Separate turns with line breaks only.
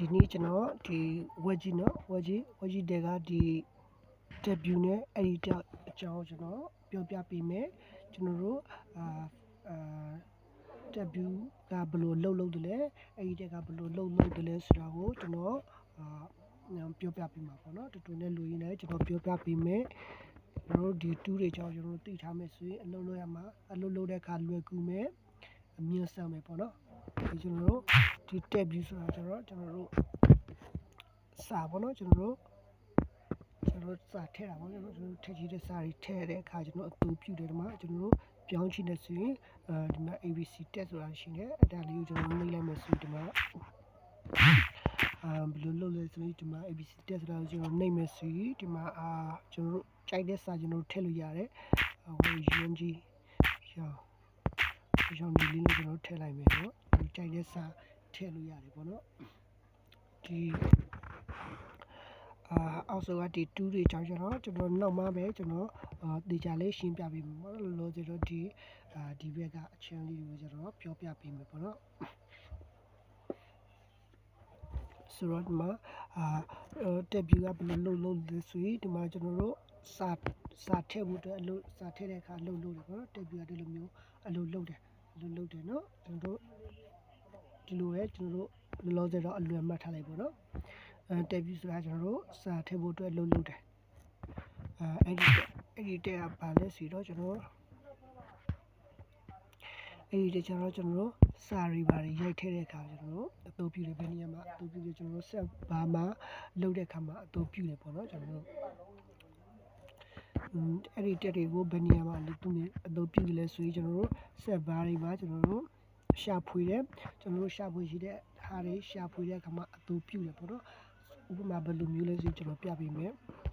ဒီနေ့ကျွန်တော်ဒီဝက်ကြီးနော်ဝက်ကြီးတဲကဒီ debut နဲ့ editor အကြောင်းကျွန်တော်ပြောပြပေးမယ်ကျွန်တော်တို့debut ကဘယ်လိုလုပ်တယ်လဲ editor ကဘယ်လိုလုပ်တယ်လဲဆိုတာကိုကျွန်တော်ပြောပြပေးမှာပေါ့နော်တူတူနဲ့လူရင်းနဲ့ကျွန်တော်ပြောပြပေးမယ်ကျွန်တော်တို့ဒီ2တွေကြောင့်ကျွန်တော်တို့သိထားမယ်ဆိုရင်အလုပ်လုပ်ရမှာအလုပ်လုပ်တဲ့အခါလွယ်ကူမယ်အမြင်ဆန်မယ်ပေါ့နော်ဒီကျွန်တော်တို့ဒီ debut ဆိုတာကျွန်တော်တို့စာပေါ့နော်ကျွန်တော်တို့စာထည့်တာပေါ့ကျွန်တော်တို့ထည့်ကြည့်တဲ့စာတွေထည့်တဲ့အခါကျွန်တော်အတူပြုတယ်ဒီမှာကျွန်တော်တို့ပြောင်းကြည့်နေဆိုရင်ဒီမှာ ABC test ဆိုတာရှိနေအဲ့ဒါလေးကိုကျွန်တော်နှိပ်လိုက်မယ်ဆိုဒီမှာဘယ်လိုလုပ်လဲဆိုရင်ဒီမှာ ABC test ဆိုတာကိုကျွန်တော်နှိပ်မယ်ဆိုရင်ဒီမှာကျွန်တော်တို့ကြိုက်တဲ့စာကျွန်တော်တို့ထည့်လို့ရတယ်ဟို UNG ရောင်းနေလေးလို့ကျွန်တော်ထည့်လိုက်မယ်နော်ကြိုက်တဲ့စာထည့်လို့ရတယ်ပေါ့နော်ဒီအောက်ဆုံးကဒီ2တွေကြောင့်ကျွန်တော်နောက်မှပဲကျွန်တော်ဒေတာလေးရှင်းပြပေးမယ်ပေါ့နော်လောကျွန်တော်ဒီဘက်ကအချင်းလေးကိုကျွန်တော်ပြောပြပေးမယ်ပေါ့နော်ဆိုတော့ဒီမှာdebut ကဘယ်လိုလုပ်လဲဆိုရင်ဒီမှာကျွန်တော်တို့စာထည့်ဖို့အတွက်စာထည့်တဲ့အခါလုပ်တယ်ပေါ့နော် debut ကဒီလိုမျိုးလုပ်တယ်နော်ကျွန်တော်တို့ဒီလိုပဲကျွန်တော်တို့လောတော့အလွယ်မှတ်ထားလိုက်ပေါ့နော်debut ဆိုတာကျွန်တော်တို့စာထည့်ဖို့အတွက်လုပ်တယ်အဲ့ဒီတဲ့ကပါလဲစီတော့ကျွန်တော်အဲ့ဒီကျွန်တော်တို့စာရီပါရိုက်ထည့်တဲ့အခါကျွန်တော်တို့အသုံးပြုတယ်ဘယ်နေရာမှာအသုံးပြုလဲကျွန်တော်တို့ဆက်ဘာမှာလုပ်တဲ့အခါမှာအသုံးပြုတယ်ပေါ့နော်ကျွန်တော်တို့အဲ့ဒီတက်တွေကိုဘယ်နေရာမှာအသုံးပြုလဲဆိုရင်ကျွန်တော်တို့ဆက်ဘာတွေမှာကျွန်တော်တို့ရှာဖွေတယ်ကျွန်တော်တို့ရှာဖွေရှိတဲ့ဟာတွေရှာဖွေတဲ့အခါမှာအသုံးပြုတယ်ပေါ့နော်ဥပမာဘယ်လိုမျိုးလဲဆိုကျွန်တော်ပြပေးမယ်